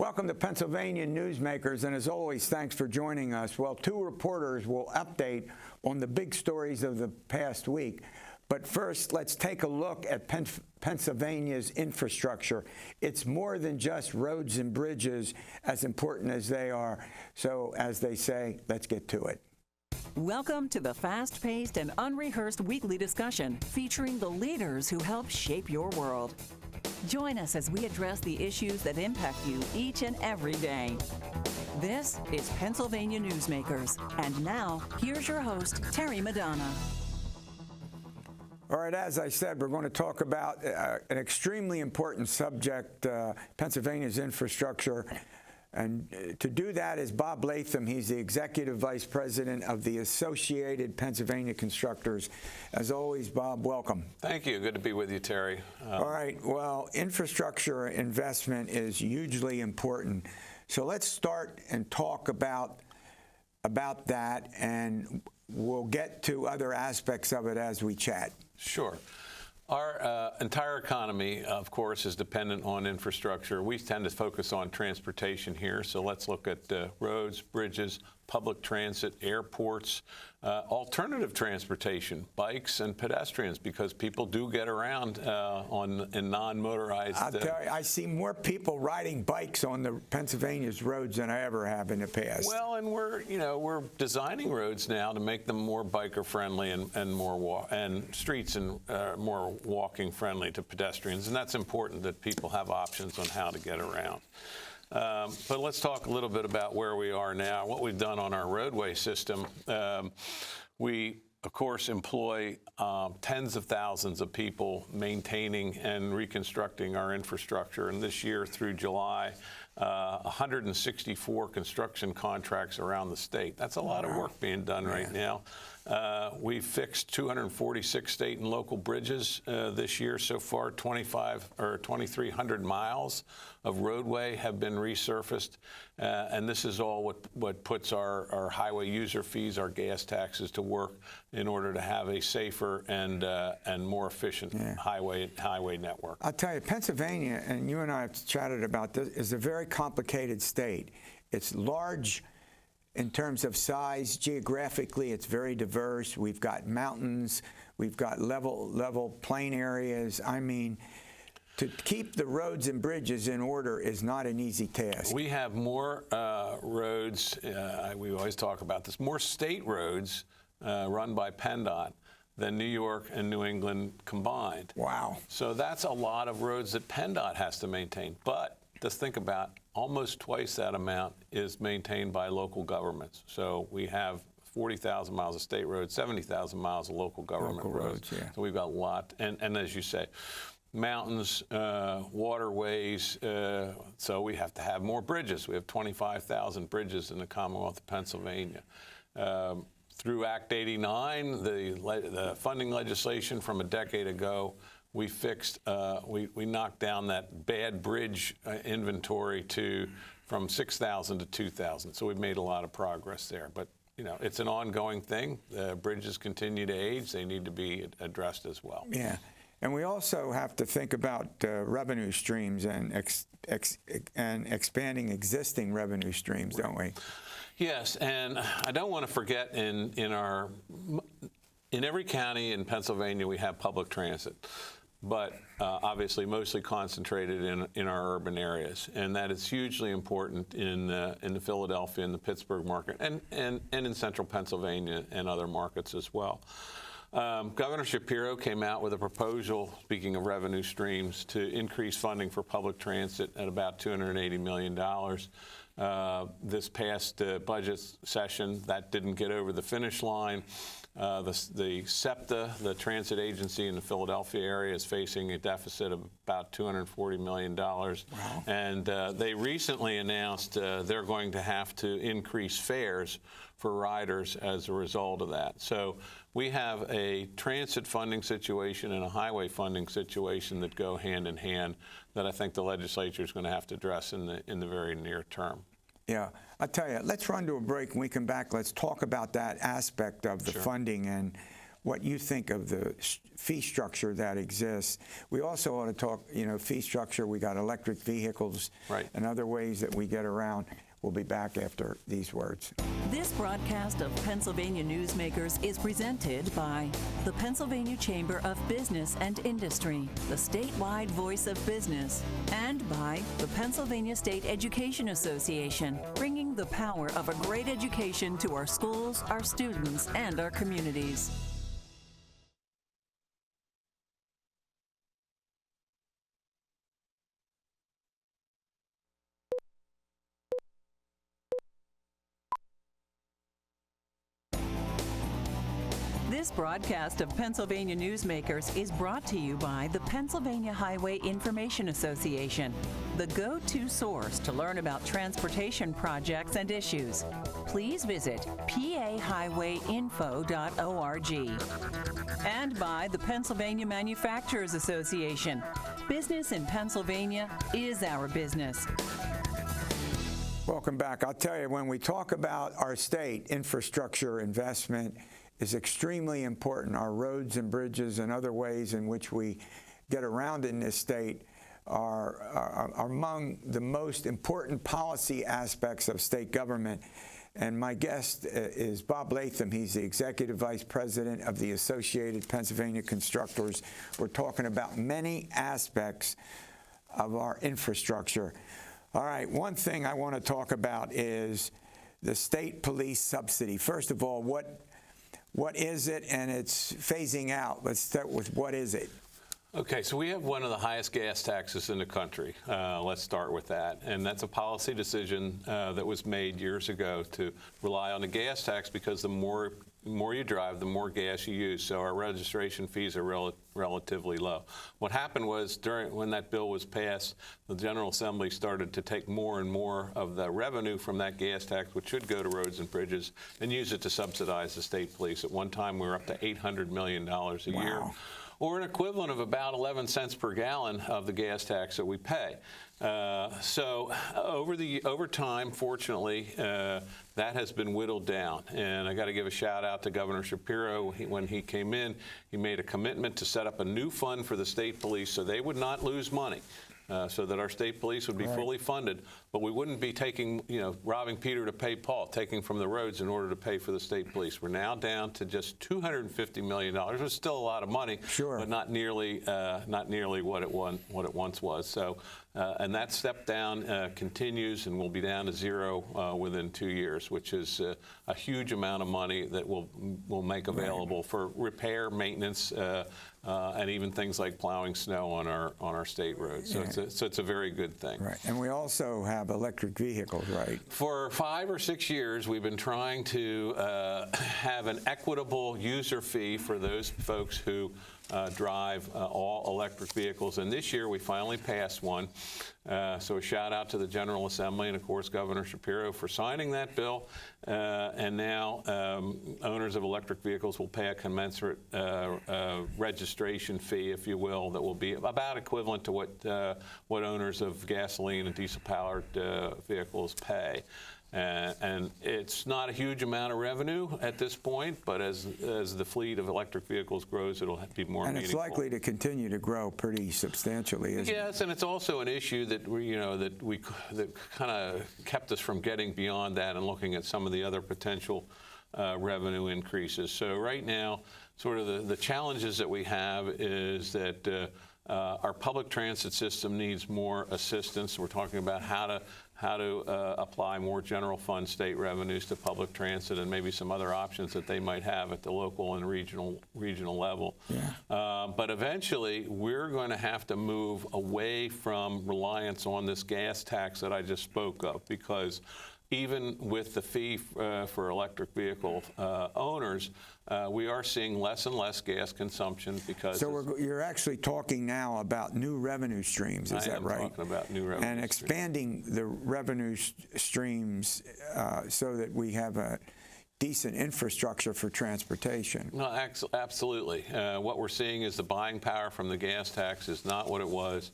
Welcome to Pennsylvania Newsmakers, and as always, thanks for joining us. Well, two reporters will update on the big stories of the past week. But first, let's take a look at Pennsylvania's infrastructure. It's more than just roads and bridges, as important as they are. So, as they say, let's get to it. Welcome to the fast-paced and unrehearsed weekly discussion featuring the leaders who help shape your world. Join us as we address the issues that impact you each and every day. This is Pennsylvania Newsmakers. And now, here's your host, Terry Madonna. All right, as I said, we're going to talk about an extremely important subject, Pennsylvania's infrastructure. And to do that is Bob Latham. He's the Executive Vice President of the Associated Pennsylvania Constructors. As always, Bob, welcome. Thank you. Good to be with you, Terry. All right. Well, infrastructure investment is hugely important. So let's start and talk about that, and we'll get to other aspects of it as we chat. Sure. Our entire economy, of course, is dependent on infrastructure. We tend to focus on transportation here, so let's look at roads, bridges, public transit, airports, alternative transportation, bikes and pedestrians, because people do get around in non-motorized. I'll tell you, I see more people riding bikes on the Pennsylvania's roads than I ever have in the past. Well, and we're designing roads now to make them more biker friendly and more streets and more walking friendly to pedestrians, and that's important that people have options on how to get around. But let's talk a little bit about where we are now, what we've done on our roadway system. We, of course, employ tens of thousands of people maintaining and reconstructing our infrastructure. And this year through July, 164 construction contracts around the state. That's a lot of work being done right now. We've fixed 246 state and local bridges this year so far. 2,300 miles of roadway have been resurfaced, and this is all what puts our highway user fees, our gas taxes to work in order to have a safer and more efficient highway network. I'll tell you, Pennsylvania, and you and I have chatted about this, is a very complicated state. It's large in terms of size. Geographically, it's very diverse. We've got mountains. We've got level plain areas. I mean, to keep the roads and bridges in order is not an easy task. We have more roads, we always talk about this, more state roads run by PennDOT than New York and New England combined. Wow. So that's a lot of roads that PennDOT has to maintain. But just think about almost twice that amount is maintained by local governments. So we have 40,000 miles of state roads, 70,000 miles of local government roads. Yeah. So we've got a lot. And as you say, mountains, waterways, so we have to have more bridges. We have 25,000 bridges in the Commonwealth of Pennsylvania. Through Act 89, the funding legislation from a decade ago, we fixed, we knocked down that bad bridge inventory from 6,000 to 2,000. So we've made a lot of progress there. But, you know, it's an ongoing thing. Bridges continue to age. They need to be addressed as well. Yeah. And we also have to think about revenue streams and expanding existing revenue streams, don't we? Yes, and I don't want to forget in every county in Pennsylvania we have public transit, but obviously mostly concentrated in our urban areas, and that is hugely important in the Philadelphia and the Pittsburgh market, and in central Pennsylvania and other markets as well. Governor Shapiro came out with a proposal, speaking of revenue streams, to increase funding for public transit at about $280 million. This past budget session, that didn't get over the finish line. The SEPTA, the transit agency in the Philadelphia area, is facing a deficit of about $240 million. Wow. And they recently announced they're going to have to increase fares for riders as a result of that. So we have a transit funding situation and a highway funding situation that go hand in hand that I think the legislature is going to have to address in the very near term. Yeah, I'll tell you, let's run to a break. When we come back, let's talk about that aspect of the funding and what you think of the fee structure that exists. We also ought to talk, fee structure. We got electric vehicles and other ways that we get around. We'll be back after these words. This broadcast of Pennsylvania Newsmakers is presented by the Pennsylvania Chamber of Business and Industry, the statewide voice of business, and by the Pennsylvania State Education Association, bringing the power of a great education to our schools, our students, and our communities. This broadcast of Pennsylvania Newsmakers is brought to you by the Pennsylvania Highway Information Association, the go-to source to learn about transportation projects and issues. Please visit pahighwayinfo.org. And by the Pennsylvania Manufacturers Association. Business in Pennsylvania is our business. Welcome back. I'll tell you, when we talk about our state, infrastructure investment is extremely important. Our roads and bridges and other ways in which we get around in this state are among the most important policy aspects of state government. And my guest is Bob Latham. He's the Executive Vice President of the Associated Pennsylvania Constructors. We're talking about many aspects of our infrastructure. All right, one thing I want to talk about is the state police subsidy. First of all, what is it, and it's phasing out. Let's start with what is it? Okay, so we have one of the highest gas taxes in the country. Let's start with that. And that's a policy decision that was made years ago to rely on the gas tax because the more you drive, the more gas you use. So our registration fees are relatively low. What happened was when that bill was passed, the General Assembly started to take more and more of the revenue from that gas tax, which should go to roads and bridges, and use it to subsidize the state police. At one time, we were up to $800 million a year, or an equivalent of about 11 cents per gallon of the gas tax that we pay. So over time, fortunately, that has been whittled down. And I got to give a shout out to Governor Shapiro. When he came in, he made a commitment to set up a new fund for the state police so they would not lose money. So that our state police would be fully funded, but we wouldn't be robbing Peter to pay Paul, taking from the roads in order to pay for the state police. We're now down to just $250 million. It's still a lot of money, but not nearly what it once was. So, and that step down continues and will be down to zero within 2 years, which is a huge amount of money that we'll make available for repair, maintenance, and even things like plowing snow on our state roads. So it's a very good thing. Right, and we also have electric vehicles, right? For 5 or 6 years, we've been trying to have an equitable user fee for those folks who drive all electric vehicles. And this year, we finally passed one. So a shout out to the General Assembly and, of course, Governor Shapiro for signing that bill. And now owners of electric vehicles will pay a commensurate registration fee, if you will, that will be about equivalent to what owners of gasoline and diesel-powered vehicles pay. And it's not a huge amount of revenue at this point, but as the fleet of electric vehicles grows, it'll be more meaningful. And it's likely to continue to grow pretty substantially, isn't it? Yes, and it's also an issue that that kind of kept us from getting beyond that and looking at some of the other potential revenue increases. So right now, sort of the challenges that we have is that our public transit system needs more assistance. We're talking about how to apply more general fund state revenues to public transit and maybe some other options that they might have at the local and regional level. Yeah. But eventually, we're going to have to move away from reliance on this gas tax that I just spoke of, because even with the fee for electric vehicle owners, we are seeing less and less gas consumption because. So you're actually talking now about new revenue streams, is that right? I am talking about new revenue and expanding the revenue streams so that we have a decent infrastructure for transportation. No, absolutely. What we're seeing is the buying power from the gas tax is not what it was.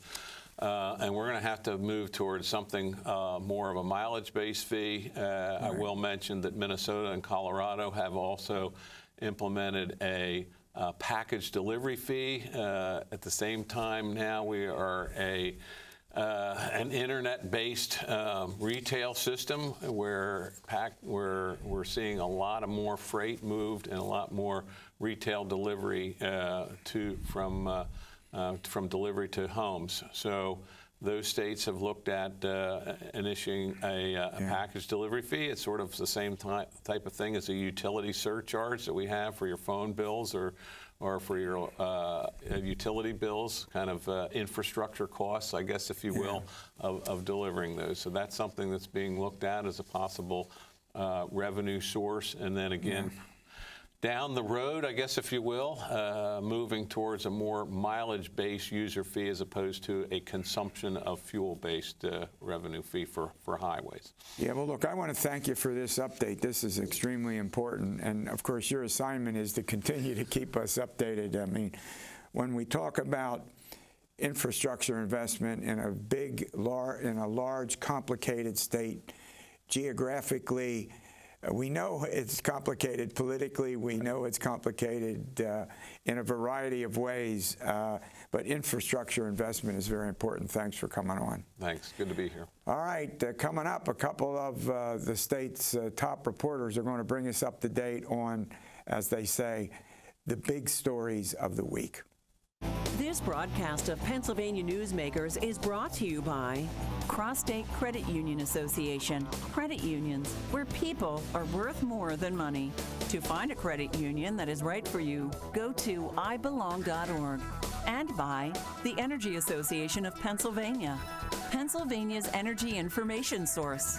And we're going to have to move towards something more of a mileage-based fee. I will mention that Minnesota and Colorado have also implemented a package delivery fee. At the same time, now we are an internet-based retail system where we're seeing a lot of more freight moved and a lot more retail delivery from delivery to homes. So those states have looked at initiating a package delivery fee. It's sort of the same type of thing as a utility surcharge that we have for your phone bills or for your utility bills, kind of infrastructure costs, I guess, if you will, of delivering those. So that's something that's being looked at as a possible revenue source. And then again, down the road, I guess, if you will, moving towards a more mileage-based user fee as opposed to a consumption of fuel-based revenue fee for highways. Yeah, well, look, I want to thank you for this update. This is extremely important. And, of course, your assignment is to continue to keep us updated. I mean, when we talk about infrastructure investment in a large, complicated state, geographically, we know it's complicated politically. We know it's complicated in a variety of ways, but infrastructure investment is very important. Thanks for coming on. Thanks. Good to be here. All right. Coming up, a couple of the state's top reporters are going to bring us up to date on, as they say, the big stories of the week. This broadcast of Pennsylvania Newsmakers is brought to you by Cross-State Credit Union Association. Credit unions, where people are worth more than money. To find a credit union that is right for you, go to ibelong.org. And by the Energy Association of Pennsylvania, Pennsylvania's energy information source.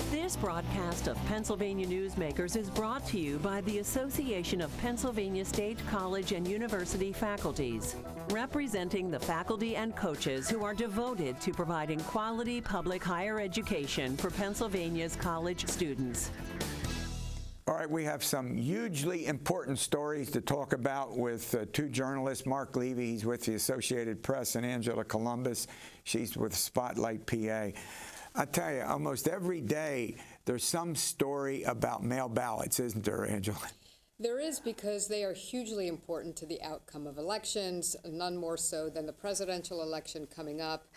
This broadcast of Pennsylvania Newsmakers is brought to you by the Association of Pennsylvania State College and University Faculties, representing the faculty and coaches who are devoted to providing quality public higher education for Pennsylvania's college students. All right, we have some hugely important stories to talk about with two journalists. Marc Levy, he's with the Associated Press, and Angela Couloumbis, she's with Spotlight PA. I tell you, almost every day there's some story about mail ballots, isn't there, Angela? There is, because they are hugely important to the outcome of elections, none more so than the presidential election coming up.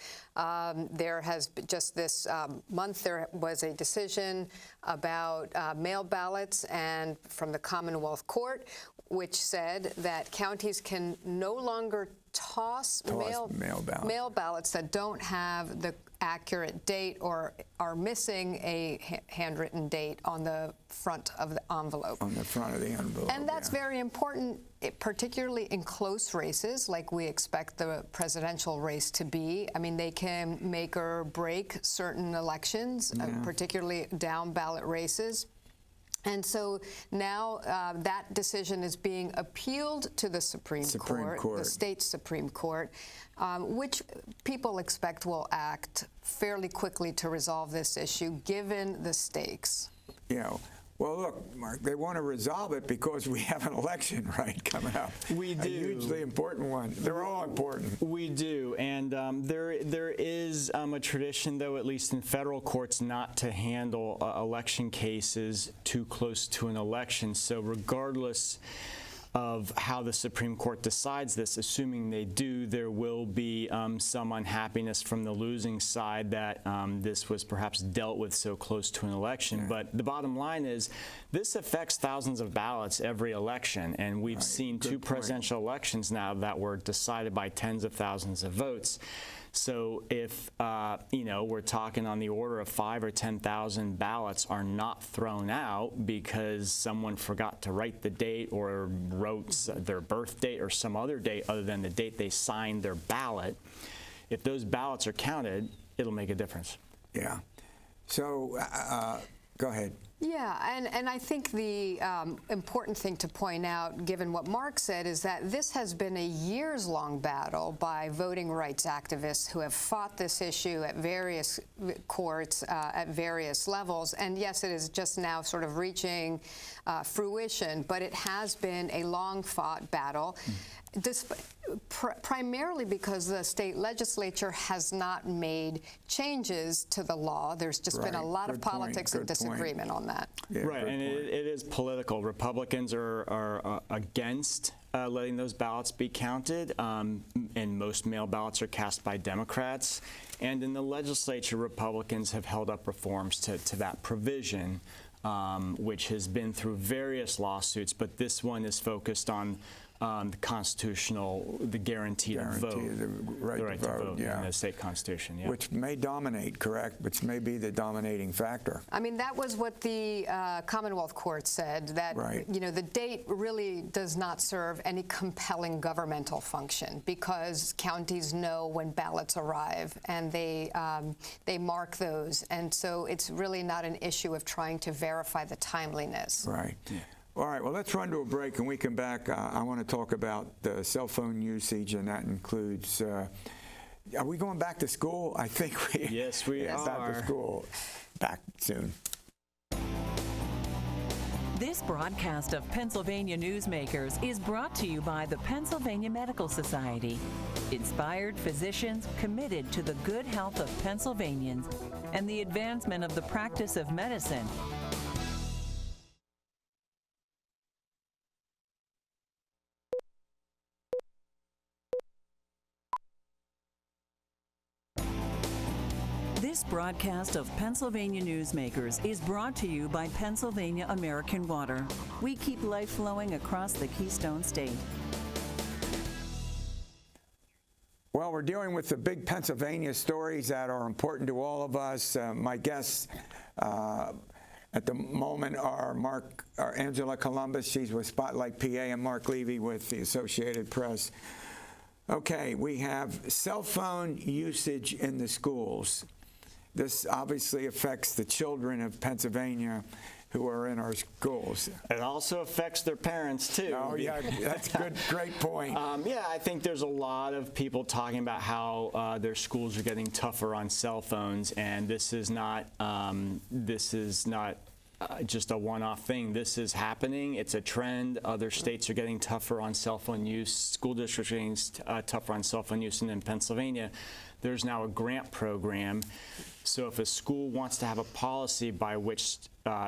There has been, just this month, there was a decision about mail ballots and from the Commonwealth Court, which said that counties can no longer toss mail ballots that don't have the accurate date or are missing a handwritten date on the front of the envelope. On the front of the envelope. And that's very important, particularly in close races, like we expect the presidential race to be. I mean, they can make or break certain elections, particularly down ballot races. And so now that decision is being appealed to the Supreme Court, the state Supreme Court, which people expect will act fairly quickly to resolve this issue, given the stakes. Well, look, Marc, they want to resolve it because we have an election, right, coming up. We do. A hugely important one. They're all important. We do, and there is a tradition, though, at least in federal courts, not to handle election cases too close to an election. So regardless of how the Supreme Court decides this, assuming they do, there will be some unhappiness from the losing side that this was perhaps dealt with so close to an election. But the bottom line is this affects thousands of ballots every election, and we've seen two presidential elections now that were decided by tens of thousands of votes. So if, we're talking on the order of 5,000 or 10,000 ballots are not thrown out because someone forgot to write the date or wrote their birth date or some other date other than the date they signed their ballot, if those ballots are counted, it'll make a difference. Yeah. So go ahead. Yeah, and I think the important thing to point out, given what Marc said, is that this has been a years-long battle by voting rights activists who have fought this issue at various courts at various levels. And yes, it is just now sort of reaching fruition, but it has been a long-fought battle. Primarily because the state legislature has not made changes to the law. There's just been a lot of politics and disagreement on that. Yeah, Right, and it is political. Republicans are against letting those ballots be counted, and most mail ballots are cast by Democrats. And in the legislature, Republicans have held up reforms to that provision, which has been through various lawsuits, but this one is focused on the guarantee to vote, the right to vote, in the state constitution, yeah. Which may dominate, correct? Which may be the dominating factor. I mean, that was what the Commonwealth Court said, that the date really does not serve any compelling governmental function because counties know when ballots arrive and they mark those, and so it's really not an issue of trying to verify the timeliness. Right. Yeah. All right, well, let's run to a break, and we come back. I want to talk about the cell phone usage, and that includes, are we going back to school? I think we Yes, we are. Back to school. Back soon. This broadcast of Pennsylvania Newsmakers is brought to you by the Pennsylvania Medical Society. Inspired physicians committed to the good health of Pennsylvanians and the advancement of the practice of medicine. This broadcast of Pennsylvania Newsmakers is brought to you by Pennsylvania American Water. We keep life flowing across the Keystone State. Well, we're dealing with the big Pennsylvania stories that are important to all of us. My guests at the moment are Angela Couloumbis, she's with Spotlight PA, and Marc Levy with the Associated Press. Okay, we have cell phone usage in the schools. This obviously affects the children of Pennsylvania who are in our schools. It also affects their parents, too. Oh, yeah, that's good. Great point. Yeah, I think there's a lot of people talking about how their schools are getting tougher on cell phones, and this is not just a one-off thing. This is happening. It's a trend. Other states are getting tougher on cell phone use. School districts are getting tougher on cell phone use. And in Pennsylvania, there's now a grant program. So if a school wants to have a policy by which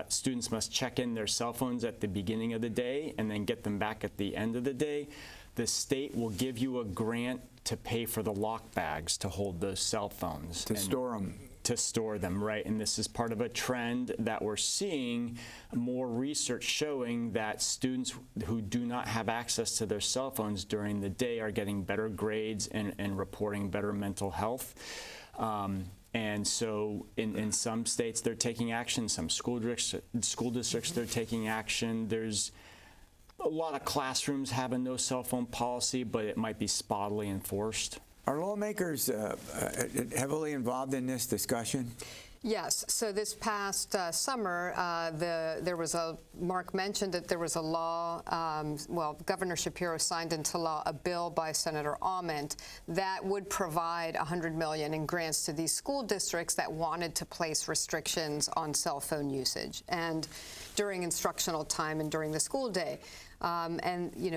students must check in their cell phones at the beginning of the day and then get them back at the end of the day, the state will give you a grant to pay for the lock bags to hold those cell phones. To store them. To store them, right? And this is part of a trend that we're seeing, more research showing that students who do not have access to their cell phones during the day are getting better grades and reporting better mental health. And so in some states, they're taking action. Some school districts, they're taking action. There's a lot of classrooms have a no cell phone policy, but it might be spottily enforced. Are lawmakers heavily involved in this discussion? Yes. So this past summer, Marc mentioned that there was a law, Governor Shapiro signed into law a bill by Senator Ament that would provide $100 million in grants to these school districts that wanted to place restrictions on cell phone usage and during instructional time and during the school day.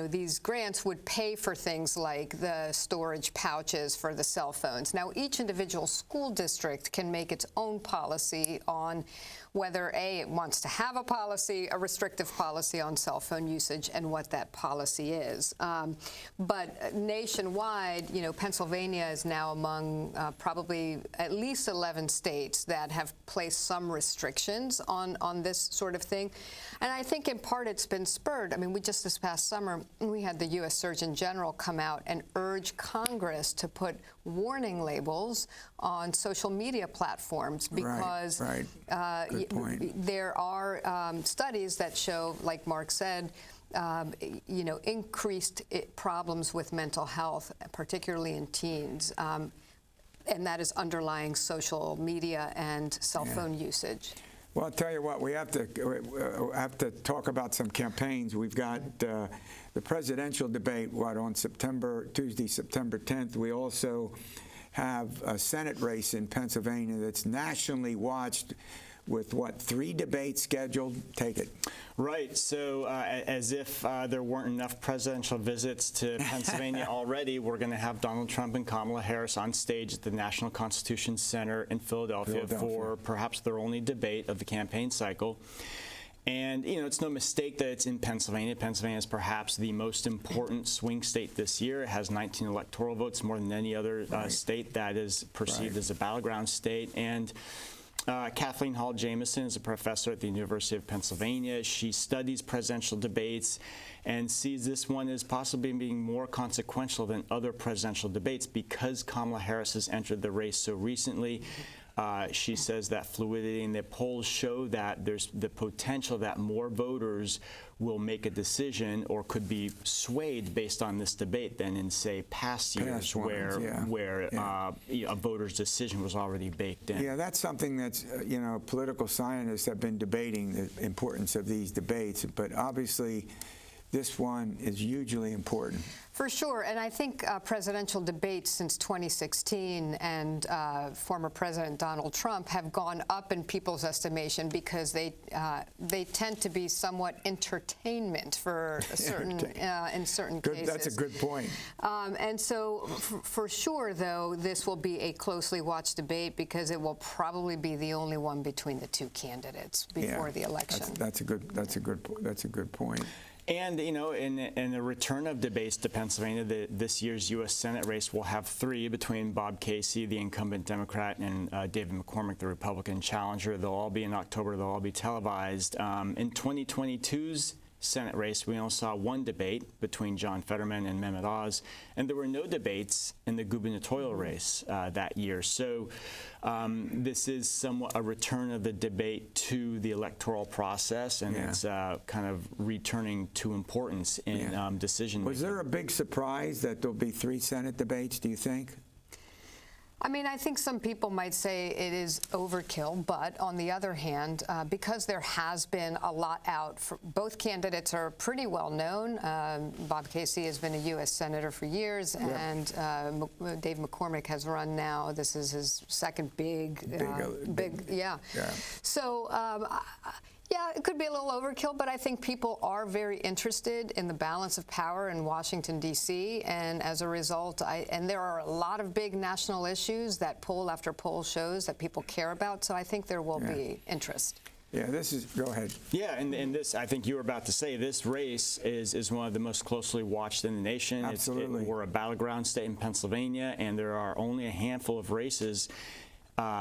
These grants would pay for things like the storage pouches for the cell phones. Now, each individual school district can make its own policy on whether, A, it wants to have a restrictive policy on cell phone usage and what that policy is. But nationwide, Pennsylvania is now among probably at least 11 states that have placed some restrictions on this sort of thing. And I think in part it's been spurred. I mean, just this past summer, we had the U.S. Surgeon General come out and urge Congress to put warning labels on social media platforms because Good point. There are studies that show, like Marc said, increased problems with mental health, particularly in teens. And that is underlying social media and cell phone usage. Well, I'll tell you what, we have to talk about some campaigns. We've got the presidential debate, on Tuesday, September 10th. We also have a Senate race in Pennsylvania that's nationally watched with what, 3 debates scheduled? Take it. Right. So as if there weren't enough presidential visits to Pennsylvania already, we're going to have Donald Trump and Kamala Harris on stage at the National Constitution Center in Philadelphia for perhaps their only debate of the campaign cycle. And, you know, it's no mistake that it's in Pennsylvania. Pennsylvania is perhaps the most important swing state this year. It has 19 electoral votes, more than any other state that is perceived as a battleground state. And Kathleen Hall Jamieson is a professor at the University of Pennsylvania. She studies presidential debates and sees this one as possibly being more consequential than other presidential debates because Kamala Harris has entered the race so recently. She says that fluidity in the polls show that there's the potential that more voters will make a decision or could be swayed based on this debate than in, say, past years where a voter's decision was already baked in. Yeah, that's something that's, you know, political scientists have been debating the importance of these debates, but obviously this one is hugely important. For sure, and I think presidential debates since 2016 and former President Donald Trump have gone up in people's estimation because they tend to be somewhat entertainment for certain in certain cases. That's a good point. And so, for sure, though, this will be a closely watched debate because it will probably be the only one between the 2 candidates before the election. That's a good point. And, you know, in the return of debates to Pennsylvania, this year's U.S. Senate race will have 3 between Bob Casey, the incumbent Democrat, and David McCormick, the Republican challenger. They'll all be in October. They'll all be televised. In 2022's Senate race, we only saw 1 debate between John Fetterman and Mehmet Oz, and there were no debates in the gubernatorial race that year. So this is somewhat a return of the debate to the electoral process, and it's kind of returning to importance in decision making. Was there a big surprise that there'll be 3 Senate debates, do you think? I mean, I think some people might say it is overkill, but on the other hand, because there has been a lot out, both candidates are pretty well known. Bob Casey has been a U.S. Senator for years, and Dave McCormick has run now. This is his second big. So, yeah, it could be a little overkill, but I think people are very interested in the balance of power in Washington, D.C., and as a result, and there are a lot of big national issues that poll after poll shows that people care about, so I think there will be interest. Yeah, go ahead. Yeah, and this, I think you were about to say, this race is one of the most closely watched in the nation. Absolutely. We're a battleground state in Pennsylvania, and there are only a handful of races,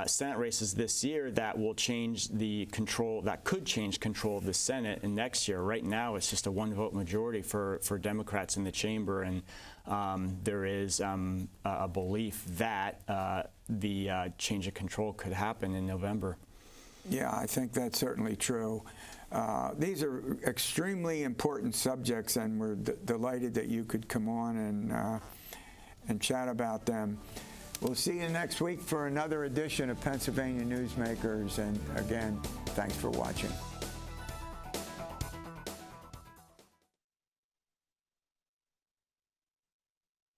Senate races this year that will change the control, that could change control of the Senate in next year. Right now, it's just a 1-vote majority for Democrats in the chamber, and there is a belief that the change of control could happen in November. Yeah, I think that's certainly true. These are extremely important subjects, and we're delighted that you could come on and chat about them. We'll see you next week for another edition of Pennsylvania Newsmakers, and again, thanks for watching.